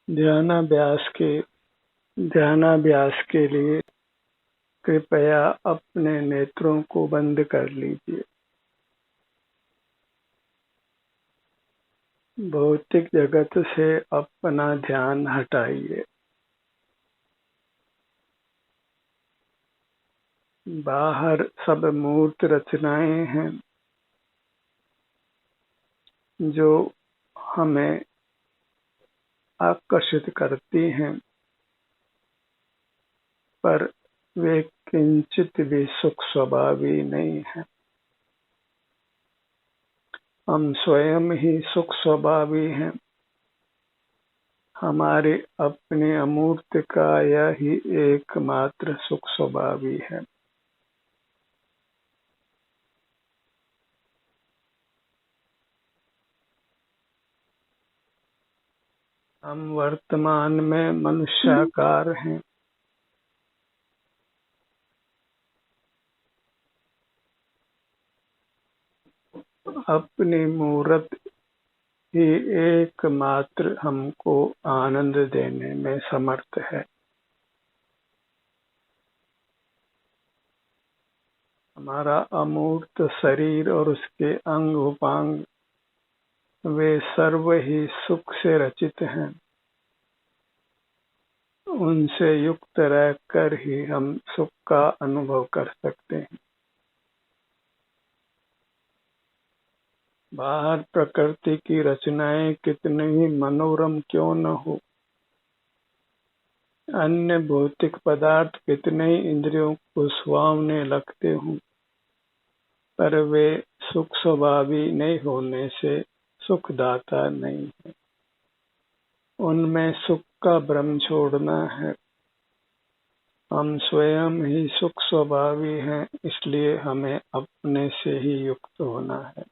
ध्यानाभ्यास के लिए कृपया अपने नेत्रों को बंद कर लीजिए। भौतिक जगत से अपना ध्यान हटाइए। बाहर सब मूर्त रचनाएं हैं जो हमें आकर्षित करती हैं, पर वे किंचित भी सुख स्वभावी नहीं है। हम स्वयं ही सुख स्वभावी हैं। हमारे अपने अमूर्त का यही एकमात्र सुख स्वभावी है। हम वर्तमान में मनुष्याकार हैं। अपनी मूर्त ही एकमात्र हमको आनंद देने में समर्थ है। हमारा अमूर्त शरीर और उसके अंग उपांग वे सर्व ही सुख से रचित हैं। उनसे युक्त रहकर ही हम सुख का अनुभव कर सकते हैं। बाहर प्रकृति की रचनाएं कितनी ही मनोरम क्यों न हो, अन्य भौतिक पदार्थ कितने ही इंद्रियों को सुहावने लगते हों, पर वे सुख स्वभावी नहीं होने से सुखदाता नहीं है। उनमें सुख का भ्रम छोड़ना है। हम स्वयं ही सुख स्वभावी हैं, इसलिए हमें अपने से ही युक्त होना है।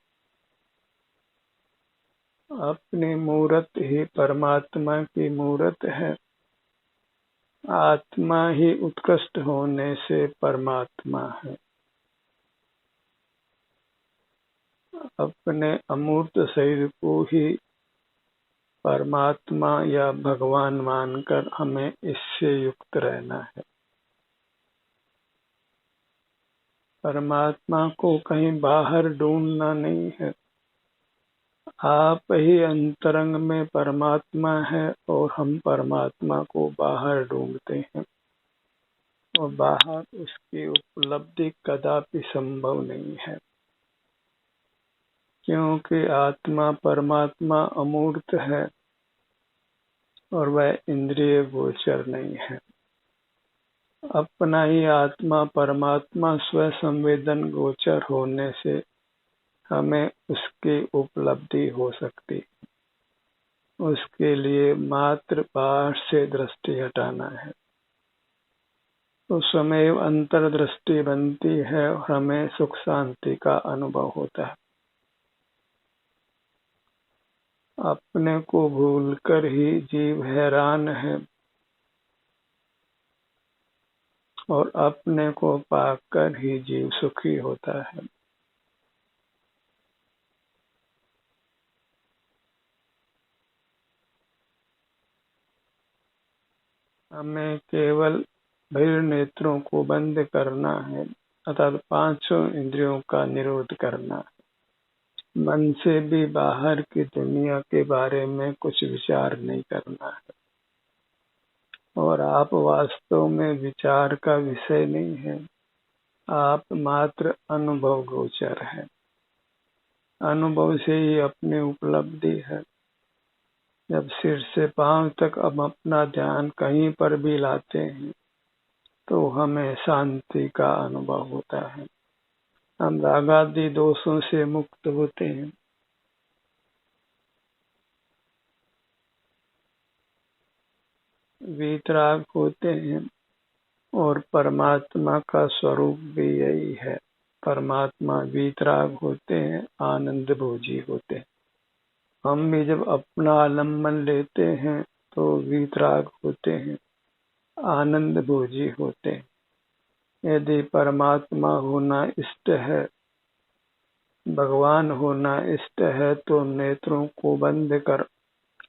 अपनी मूर्त ही परमात्मा की मूर्त है। आत्मा ही उत्कृष्ट होने से परमात्मा है। अपने अमूर्त शरीर को ही परमात्मा या भगवान मानकर हमें इससे युक्त रहना है। परमात्मा को कहीं बाहर ढूंढना नहीं है। आप ही अंतरंग में परमात्मा है और हम परमात्मा को बाहर ढूंढते हैं, और बाहर उसकी उपलब्धि कदापि संभव नहीं है, क्योंकि आत्मा परमात्मा अमूर्त है और वह इंद्रिय गोचर नहीं है। अपना ही आत्मा परमात्मा स्व संवेदन गोचर होने से हमें उसकी उपलब्धि हो सकती। उसके लिए मात्र बाहर से दृष्टि हटाना है, उस समय अंतर्दृष्टि बनती है और हमें सुख शांति का अनुभव होता है। अपने को भूलकर ही जीव हैरान है और अपने को पाकर ही जीव सुखी होता है। हमें केवल बहिर् नेत्रों को बंद करना है, अर्थात पांचों इंद्रियों का निरोध करना है। मन से भी बाहर की दुनिया के बारे में कुछ विचार नहीं करना है। और आप वास्तव में विचार का विषय नहीं है, आप मात्र अनुभव गोचर है। अनुभव से ही अपनी उपलब्धि है। जब सिर से पांव तक हम अपना ध्यान कहीं पर भी लाते हैं तो हमें शांति का अनुभव होता है। हम रागादि दोषों से मुक्त होते हैं। वीतराग होते हैं और परमात्मा का स्वरूप भी यही है। परमात्मा वीतराग होते हैं, आनंद भोजी होते हैं। हम भी जब अपना आलम्बन लेते हैं तो वीतराग होते हैं, आनंद भोजी होते हैं। यदि परमात्मा होना इष्ट है, भगवान होना इष्ट है, तो नेत्रों को बंद कर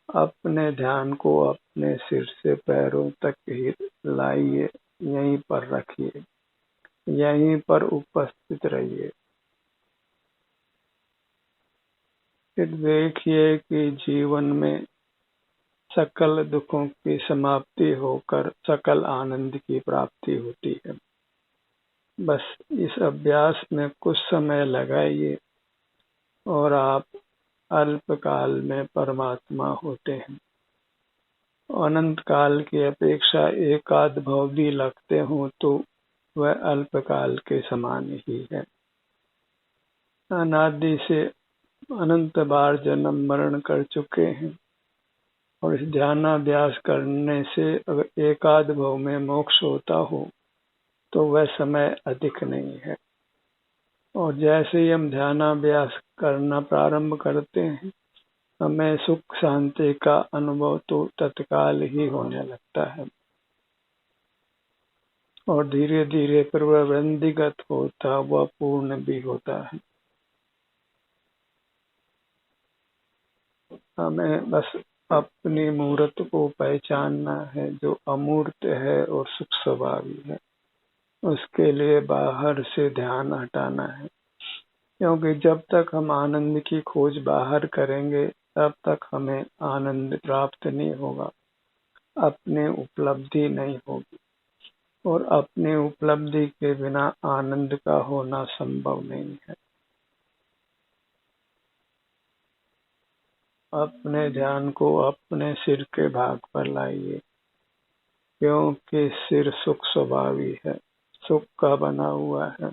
अपने ध्यान को अपने सिर से पैरों तक ही लाइए, यहीं पर रखिए, यहीं पर उपस्थित रहिए। फिर देखिए कि जीवन में सकल दुखों की समाप्ति होकर सकल आनंद की प्राप्ति होती है। बस इस अभ्यास में कुछ समय लगाइए और आप अल्पकाल में परमात्मा होते हैं। अनंत काल की अपेक्षा एकाध भव भी लगते हों तो वह अल्पकाल के समान ही है। अनादि से अनंत बार जन्म मरण कर चुके हैं और इस ध्यानाभ्यास करने से अगर एकाध भव में मोक्ष होता हो तो वह समय अधिक नहीं है। और जैसे ही हम ध्यानाभ्यास करना प्रारंभ करते हैं, हमें सुख शांति का अनुभव तो तत्काल ही होने लगता है और धीरे धीरे फिर वह वृद्धिगत होता, वह पूर्ण भी होता है। हमें बस अपनी मूर्त को पहचानना है जो अमूर्त है और सुख स्वभावी है। उसके लिए बाहर से ध्यान हटाना है, क्योंकि जब तक हम आनंद की खोज बाहर करेंगे तब तक हमें आनंद प्राप्त नहीं होगा, अपने उपलब्धि नहीं होगी और अपनी उपलब्धि के बिना आनंद का होना संभव नहीं है। अपने ध्यान को अपने सिर के भाग पर लाइए, क्योंकि सिर सुख स्वभावी है, सुख का बना हुआ है,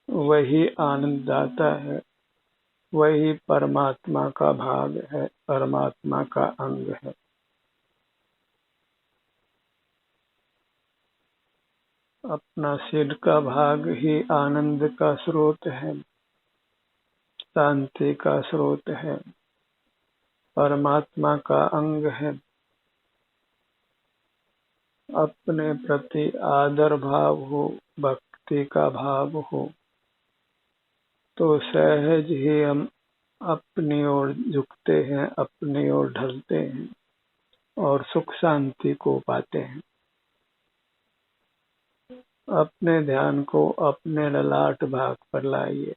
वही आनंददाता है, वही परमात्मा का भाग है, परमात्मा का अंग है। अपना सिर का भाग ही आनंद का स्रोत है, शांति का स्रोत है, परमात्मा का अंग है। अपने प्रति आदर भाव हो, भक्ति का भाव हो तो सहज ही हम अपनी ओर झुकते हैं, अपनी ओर ढलते हैं और सुख शांति को पाते हैं। अपने ध्यान को अपने ललाट भाग पर लाइए।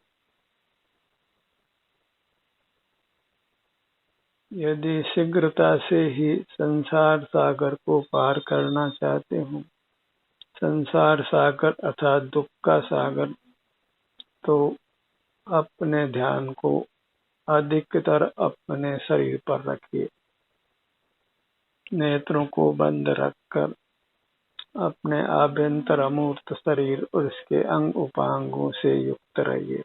यदि शीघ्रता से ही संसार सागर को पार करना चाहते हो, संसार सागर अर्थात दुख का सागर, तो अपने ध्यान को अधिकतर अपने शरीर पर रखिए। नेत्रों को बंद रखकर अपने आभ्यंतर अमूर्त शरीर और इसके अंग उपांगों से युक्त रहिए।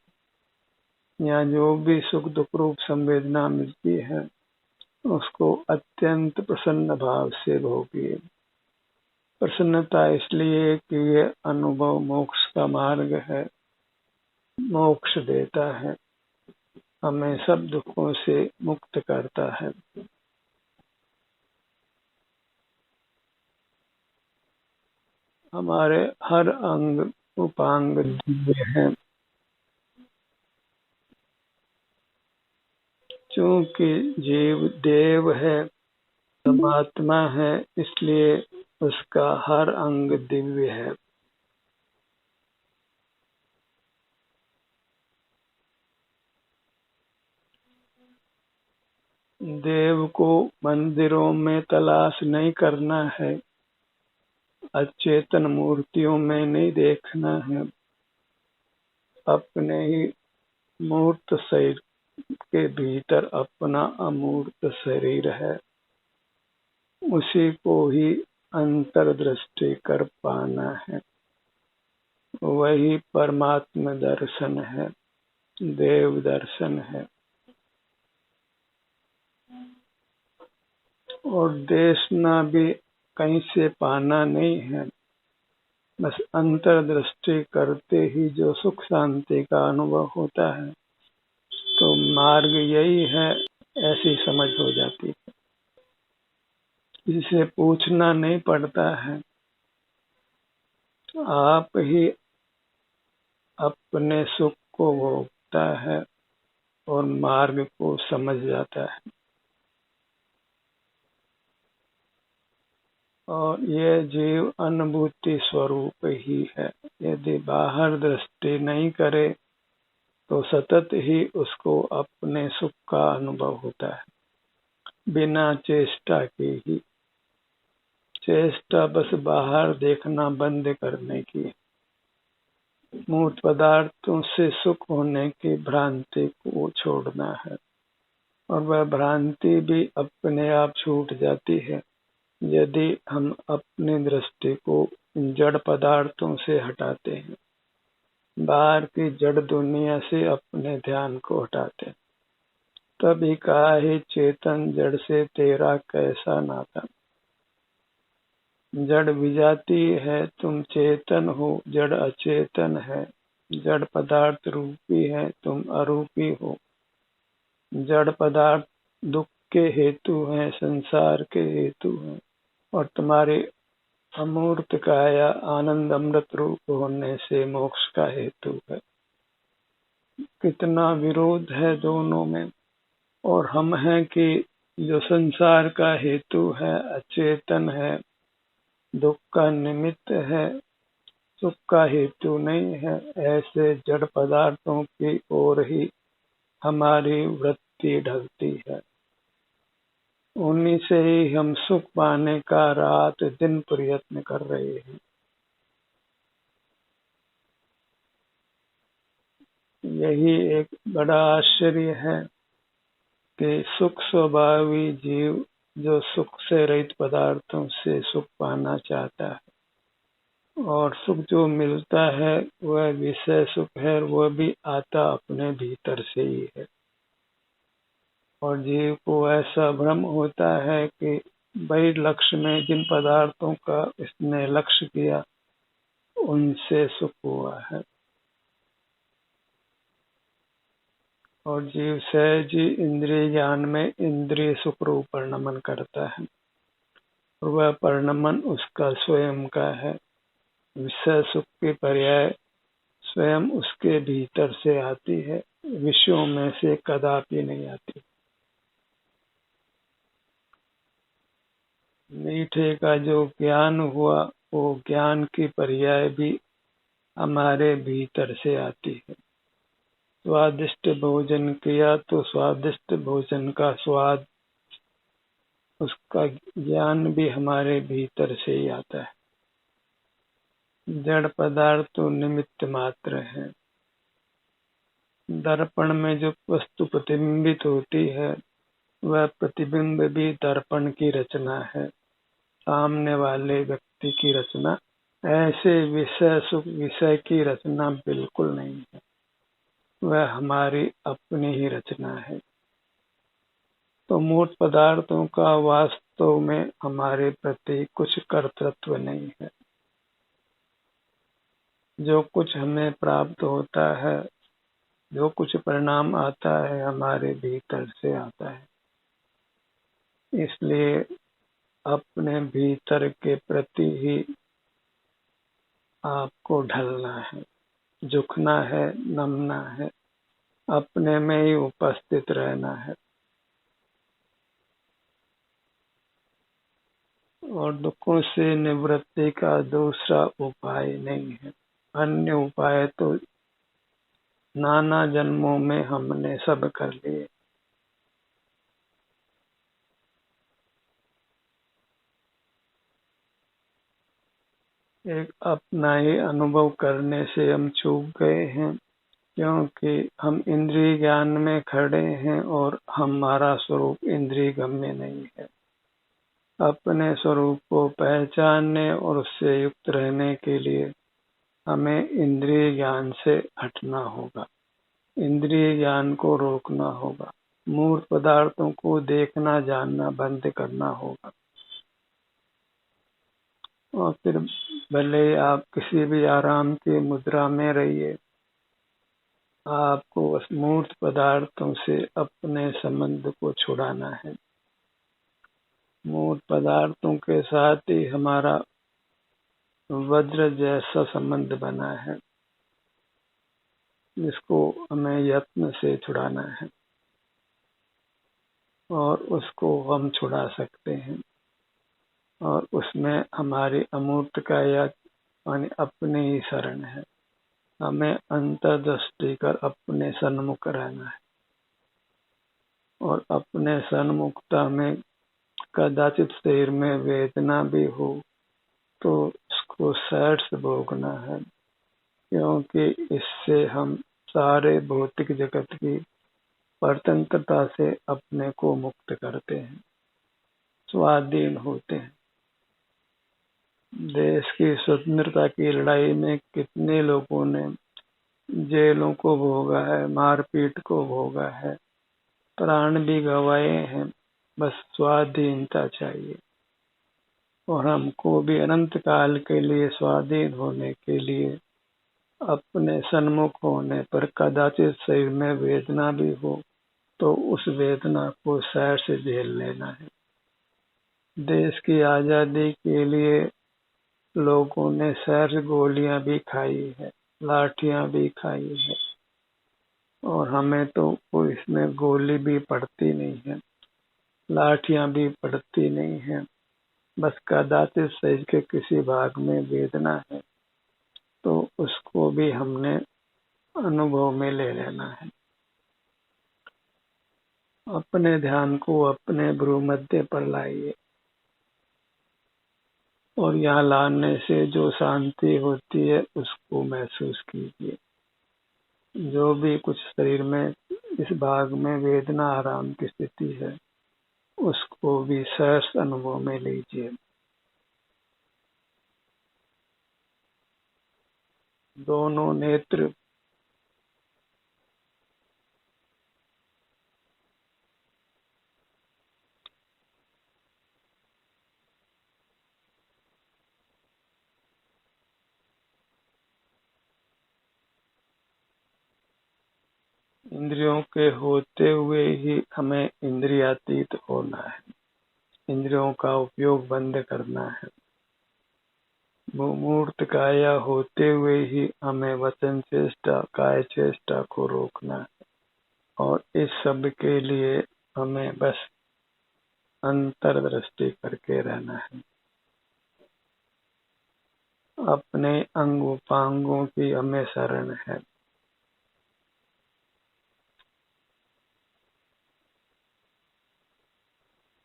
यहाँ जो भी सुख दुख रूप संवेदना मिलती है उसको अत्यंत प्रसन्न भाव से भोगिए। प्रसन्नता इसलिए कि यह अनुभव मोक्ष का मार्ग है, मोक्ष देता है, हमें सब दुखों से मुक्त करता है। हमारे हर अंग उपांग दिव्य है, चूंकि जीव देव है, परमात्मा है, इसलिए उसका हर अंग दिव्य है। देव को मंदिरों में तलाश नहीं करना है, अचेतन मूर्तियों में नहीं देखना है। अपने ही मूर्त शरीर के भीतर अपना अमूर्त शरीर है, उसी को ही अंतर्दृष्टि कर पाना है। वही परमात्म दर्शन है, देव दर्शन है। और देखना भी कहीं से पाना नहीं है, बस अंतर्दृष्टि करते ही जो सुख शांति का अनुभव होता है तो मार्ग यही है, ऐसी समझ हो जाती है। जिसे पूछना नहीं पड़ता है, आप ही अपने सुख को भोगता है और मार्ग को समझ जाता है। और ये जीव अनुभूति स्वरूप ही है। यदि बाहर दृष्टि नहीं करे तो सतत ही उसको अपने सुख का अनुभव होता है, बिना चेष्टा के ही। चेष्टा बस बाहर देखना बंद करने की, मूर्त पदार्थों से सुख होने की भ्रांति को छोड़ना है। और वह भ्रांति भी अपने आप छूट जाती है यदि हम अपनी दृष्टि को जड़ पदार्थों से हटाते हैं, बाहर की जड़ दुनिया से अपने ध्यान को हटाते हैं। तभी कहा है चेतन जड़ से तेरा कैसा नाता। जड़ विजाती है, तुम चेतन हो, जड़ अचेतन है। जड़ पदार्थ रूपी है, तुम अरूपी हो। जड़ पदार्थ दुख के हेतु हैं, संसार के हेतु हैं, और तुम्हारे अमूर्त काया आनंद अमृत रूप होने से मोक्ष का हेतु है। कितना विरोध है दोनों में। और हम हैं कि जो संसार का हेतु है, अचेतन है, दुख का निमित्त है, सुख का हेतु नहीं है। ऐसे जड़ पदार्थों की ओर ही हमारी वृत्ति ढलती है। उन्हीं से ही हम सुख पाने का रात दिन प्रयत्न कर रहे हैं। यही एक बड़ा आश्चर्य है कि सुख स्वभावी जीव जो सुख से रहित पदार्थों से सुख पाना चाहता है, और सुख जो मिलता है वह विषय सुख है, वह भी आता अपने भीतर से ही है। और जीव को ऐसा भ्रम होता है कि भाई लक्ष्य में जिन पदार्थों का इसने लक्ष्य किया उनसे सुख हुआ है। और जीव सहज ही इंद्रिय ज्ञान में इंद्रिय सुख रूप परिणमन करता है, और वह परिणमन उसका स्वयं का है। विषय सुख की पर्याय स्वयं उसके भीतर से आती है, विषयों में से कदापि नहीं आती। मीठे का जो ज्ञान हुआ वो ज्ञान की पर्याय भी हमारे भीतर से आती है। स्वादिष्ट भोजन किया तो स्वादिष्ट भोजन का स्वाद, उसका ज्ञान भी हमारे भीतर से ही आता है। जड़ पदार्थ तो निमित्त मात्र है। दर्पण में जो वस्तु प्रतिबिंबित होती है वह प्रतिबिंब भी दर्पण की रचना है, सामने वाले व्यक्ति की रचना। ऐसे विषय सुख विषय की रचना बिल्कुल नहीं है, वह हमारी अपनी ही रचना है। तो मूर्त पदार्थों का वास्तव में हमारे प्रति कुछ कर्तृत्व नहीं है। जो कुछ हमें प्राप्त होता है, जो कुछ परिणाम आता है, हमारे भीतर से आता है। इसलिए अपने भीतर के प्रति ही आपको ढलना है, झुकना है, नमना है, अपने में ही उपस्थित रहना है। और दुखों से निवृत्ति का दूसरा उपाय नहीं है। अन्य उपाय तो नाना जन्मों में हमने सब कर लिए। एक अपना ही अनुभव करने से हम चूक गए हैं, क्योंकि हम इंद्रिय ज्ञान में खड़े हैं और हमारा स्वरूप इंद्रिय गम्य नहीं है। अपने स्वरूप को पहचानने और उससे युक्त रहने के लिए हमें इंद्रिय ज्ञान से हटना होगा, इंद्रिय ज्ञान को रोकना होगा, मूर्त पदार्थों को देखना जानना बंद करना होगा। और फिर भले आप किसी भी आराम की मुद्रा में रहिए, आपको उस मूर्त पदार्थों से अपने संबंध को छुड़ाना है। मूर्त पदार्थों के साथ ही हमारा वज्र जैसा संबंध बना है, जिसको हमें यत्न से छुड़ाना है, और उसको हम छुड़ा सकते हैं। और उसमें हमारी अमूर्त काया यानी अपने ही शरण है। हमें अंतर्दृष्टि कर अपने सन्मुख रहना है और अपने सन्मुखता में कदाचित शरीर में वेदना भी हो तो उसको सैर से भोगना है, क्योंकि इससे हम सारे भौतिक जगत की परतंत्रता से अपने को मुक्त करते हैं, स्वाधीन होते हैं। देश की स्वतंत्रता की लड़ाई में कितने लोगों ने जेलों को भोगा है, मारपीट को भोगा है, प्राण भी गंवाए हैं, बस स्वाधीनता चाहिए। और हमको भी अनंत काल के लिए स्वाधीन होने के लिए अपने सन्मुख होने पर कदाचित शरीर में वेदना भी हो तो उस वेदना को सैर से झेल लेना है। देश की आजादी के लिए लोगों ने सैर से गोलियां भी खाई है, लाठियां भी खाई है, और हमें तो कोई इसमें गोली भी पड़ती नहीं है, लाठियां भी पड़ती नहीं है। बस कदाचित शरीर के किसी भाग में वेदना है तो उसको भी हमने अनुभव में ले लेना है। अपने ध्यान को अपने भ्रूमध्य पर लाइए और यहाँ लाने से जो शांति होती है उसको महसूस कीजिए। जो भी कुछ शरीर में इस भाग में वेदना आराम की स्थिति है उसको भी सहज अनुभव में लीजिए। दोनों नेत्र इंद्रियों के होते हुए ही हमें इंद्रियातीत होना है, इंद्रियों का उपयोग बंद करना है। मूर्त काया होते हुए ही हमें वचन चेष्टा काय चेष्टा को रोकना है और इस सब के लिए हमें बस अंतर्दृष्टि करके रहना है। अपने अंग उपांगों की हमें शरण है।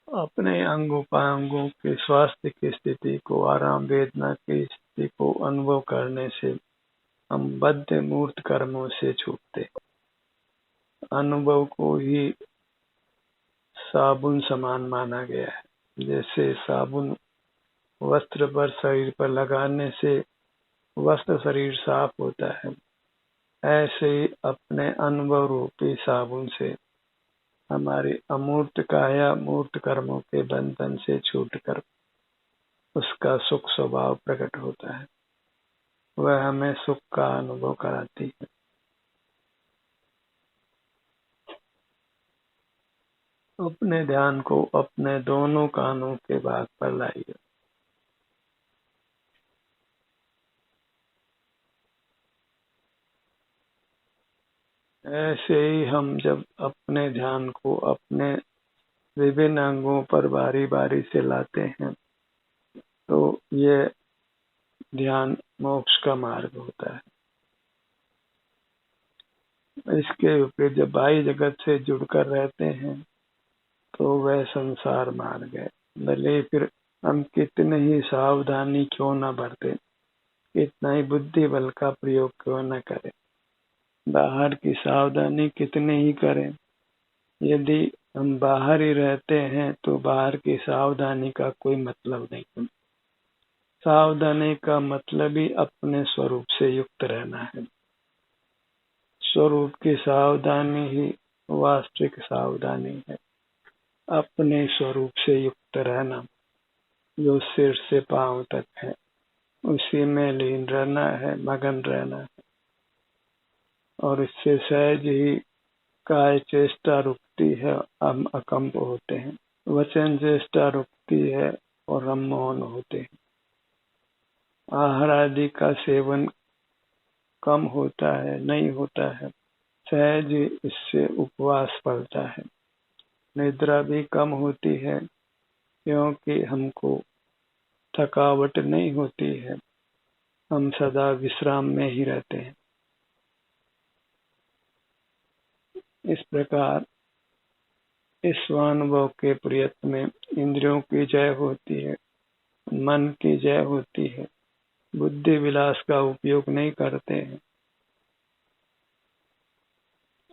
अपने अंग उपांगों के स्वास्थ्य की स्थिति को, आराम वेदना की स्थिति को अनुभव करने से हम बद्ध मूर्त कर्मों से छूटते। अनुभव को ही साबुन समान माना गया है। जैसे साबुन वस्त्र पर, शरीर पर लगाने से वस्त्र शरीर साफ होता है, ऐसे ही अपने अनुभव रूपी साबुन से हमारी अमूर्त काया मूर्त कर्मों के बंधन से छूटकर उसका सुख स्वभाव प्रकट होता है। वह हमें सुख का अनुभव कराती है। अपने ध्यान को अपने दोनों कानों के भाग पर लाइए। ऐसे ही हम जब अपने ध्यान को अपने विभिन्न अंगों पर बारी बारी से लाते हैं तो ये ध्यान मोक्ष का मार्ग होता है। इसके ऊपर जब बाह्य जगत से जुड़कर रहते हैं तो वह संसार मार्ग है। भले फिर हम कितने ही सावधानी क्यों न बरतें, कितना ही बुद्धि बल का प्रयोग क्यों न करें, बाहर की सावधानी कितने ही करें, यदि हम बाहर ही रहते हैं तो बाहर की सावधानी का कोई मतलब नहीं। सावधानी का मतलब ही अपने स्वरूप से युक्त रहना है। स्वरूप की सावधानी ही वास्तविक सावधानी है। अपने स्वरूप से युक्त रहना, जो सिर से पांव तक है, उसी में लीन रहना है, मगन रहना है। और इससे सहज ही काय चेष्टा रुकती है, हम अकंप होते हैं। वचन चेष्टा रुकती है और हम मौन होते हैं। आहार आदि का सेवन कम होता है, नहीं होता है। सहज इससे उपवास पड़ता है। निद्रा भी कम होती है क्योंकि हमको थकावट नहीं होती है, हम सदा विश्राम में ही रहते हैं। इस प्रकार इस स्वानुभव के प्रयत्न में इंद्रियों की जय होती है, मन की जय होती है, बुद्धि विलास का उपयोग नहीं करते हैं,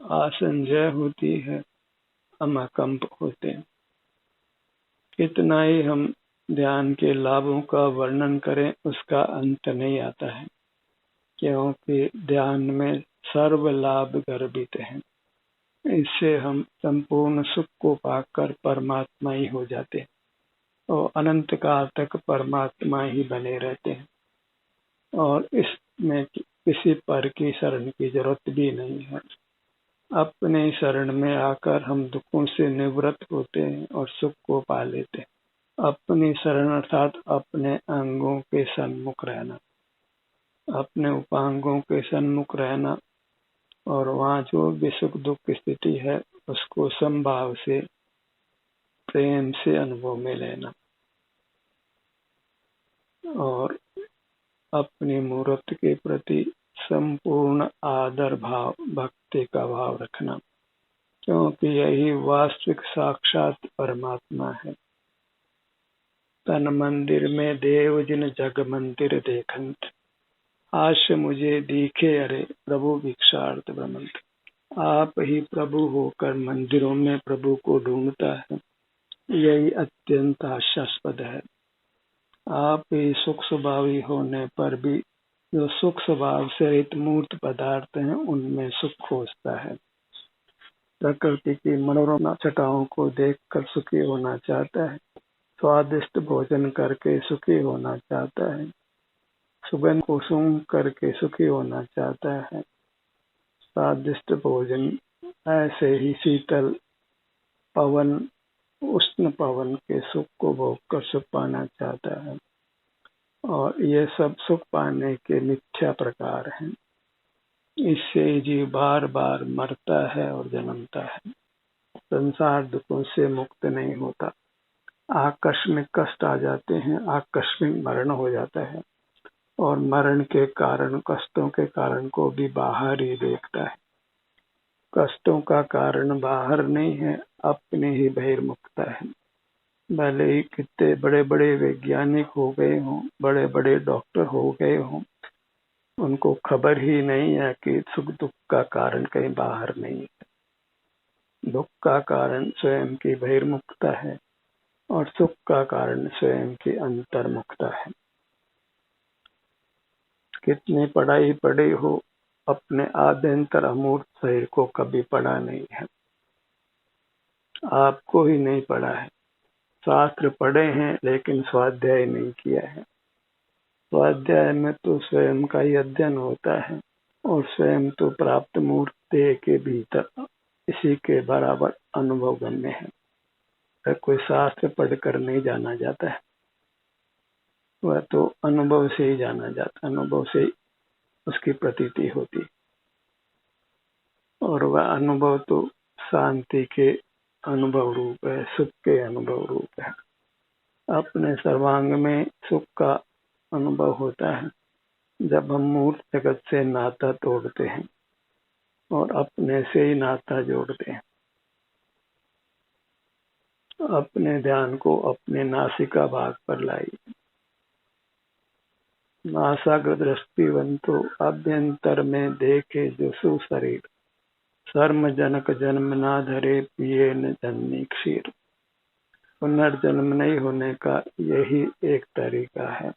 आसन जय होती है, अमाकंप होते हैं। कितना ही हम ध्यान के लाभों का वर्णन करें उसका अंत नहीं आता है, क्योंकि ध्यान में सर्व लाभ गर्भित हैं। इससे हम संपूर्ण सुख को पाकर परमात्मा ही हो जाते हैं और अनंत काल तक परमात्मा ही बने रहते हैं और इसमें किसी पर की शरण की जरूरत भी नहीं है। अपने शरण में आकर हम दुखों से निवृत्त होते हैं और सुख को पा लेते हैं। अपनी शरण अर्थात अपने अंगों के सन्मुख रहना, अपने उपांगों के सन्मुख रहना और वहाँ जो भी सुख दुख की स्थिति है उसको समभाव से प्रेम से अनुभव में लेना और अपनी मूर्त के प्रति संपूर्ण आदर भाव भक्ति का भाव रखना, क्योंकि यही वास्तविक साक्षात परमात्मा है। तन मंदिर में देव जिन जग मंदिर देखंत, आश मुझे दिखे अरे प्रभु भिक्षार्थ ब्रह्मंत। आप ही प्रभु होकर मंदिरों में प्रभु को ढूंढता है, यही अत्यंत हास्यास्पद है। आप ही सुख स्वभावी होने पर भी जो सुख स्वभाव से रहित मूर्त पदार्थ हैं उनमें सुख खोजता है। प्रकृति की मनोरम छटाओं को देखकर सुखी होना चाहता है, स्वादिष्ट भोजन करके सुखी होना चाहता है, सुगंध को सूंघ करके सुखी होना चाहता है। स्वादिष्ट भोजन ऐसे ही शीतल पवन उष्ण पवन के सुख को भोग कर सुख पाना चाहता है और ये सब सुख पाने के मिथ्या प्रकार हैं। इससे जीव बार बार मरता है और जन्मता है, संसार दुखों से मुक्त नहीं होता। आकस्मिक कष्ट आ जाते हैं, आकस्मिक मरण हो जाता है और मरण के कारण कष्टों के कारण को भी बाहर ही देखता है। कष्टों का कारण बाहर नहीं है, अपने ही बहिर्मुखता है। भले ही कितने बड़े बड़े वैज्ञानिक हो गए हों, बड़े बड़े डॉक्टर हो गए हों, उनको खबर ही नहीं है कि सुख दुख का कारण कहीं बाहर नहीं है। दुख का कारण स्वयं की बहिर्मुखता है और सुख का कारण स्वयं की अंतर्मुखता है। कितनी पढ़ाई पढ़ी हो, अपने आभ्यंतर अमूर्त शरीर को कभी पढ़ा नहीं है, आपको ही नहीं पढ़ा है। शास्त्र पढ़े हैं लेकिन स्वाध्याय नहीं किया है। स्वाध्याय में तो स्वयं का ही अध्ययन होता है और स्वयं तो प्राप्त मूर्त देह के भीतर इसी के बराबर अनुभव गम्य है। कोई शास्त्र पढ़कर नहीं जाना जाता है, वह तो अनुभव से ही जाना जाता, अनुभव से ही उसकी प्रतीति होती और वह अनुभव तो शांति के अनुभव रूप है, सुख के अनुभव रूप है। अपने सर्वांग में सुख का अनुभव होता है जब हम मूर्त जगत से नाता तोड़ते हैं और अपने से ही नाता जोड़ते हैं। अपने ध्यान को अपने नासिका भाग पर लाइए। नासाग्र दृष्टिवंतो अभ्यंतर में देखे जो सुशरीर, सर्म जनक जन्म ना धरे पिए न जननी क्षीर। पुनर्जन्म नहीं होने का यही एक तरीका है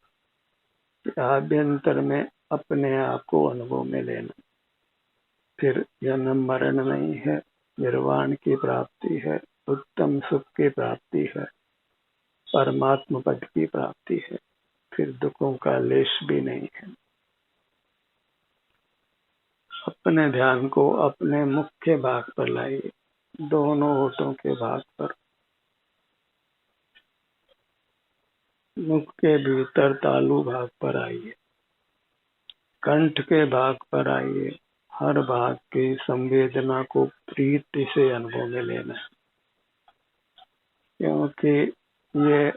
कि आभ्यंतर में अपने आप को अनुभव में लेना। फिर जन्म मरण नहीं है, निर्वाण की प्राप्ति है, उत्तम सुख की प्राप्ति है, परमात्मा पद की प्राप्ति है, फिर दुखों का लेश भी नहीं है। अपने ध्यान को अपने मुख्य भाग पर लाइए, दोनों होठों के भाग पर। मुख के भीतर तालु भाग पर आइए, कंठ के भाग पर आइए। हर भाग की संवेदना को प्रीति से अनुभव में लेना है, क्योंकि ये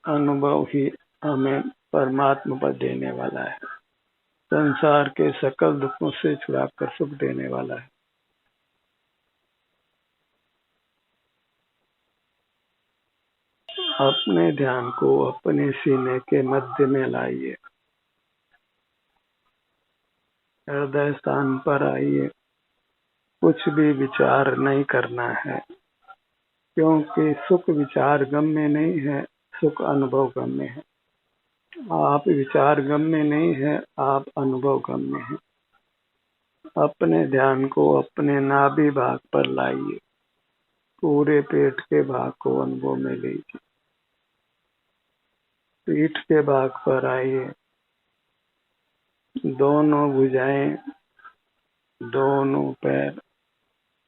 अनुभव ही हमें परमात्मा पद देने वाला है, संसार के सकल दुखों से छुड़ाकर सुख देने वाला है। अपने ध्यान को अपने सीने के मध्य में लाइए, हृदय स्थान पर आइए। कुछ भी विचार नहीं करना है, क्योंकि सुख विचार गम में नहीं है, सुख अनुभव गम में है। आप विचार गम में नहीं है, आप अनुभव गम में है। अपने ध्यान को अपने नाभि भाग पर लाइए, पूरे पेट के भाग को अनुभव में लीजिए। पीठ के भाग पर आइए, दोनों भुजाएं, दोनों पैर,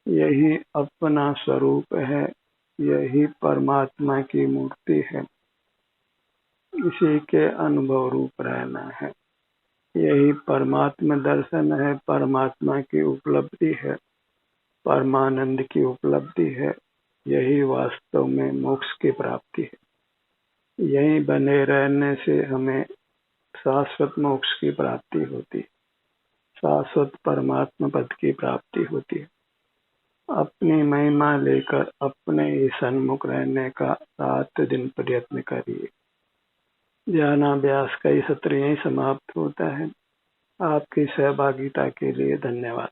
यही अपना स्वरूप है, यही परमात्मा की मूर्ति है। इसी के अनुभव रूप रहना है। यही परमात्मा दर्शन है, परमात्मा की उपलब्धि है, परमानंद की उपलब्धि है। यही वास्तव में मोक्ष की प्राप्ति है। यही बने रहने से हमें शाश्वत मोक्ष की प्राप्ति होती, शाश्वत परमात्मा पद की प्राप्ति होती है। अपनी महिमा लेकर अपने ही सन्मुख रहने का रात दिन प्रयत्न करिए। ज्ञानाभ्यास का ये सत्र यही समाप्त होता है। आपकी सहभागिता के लिए धन्यवाद।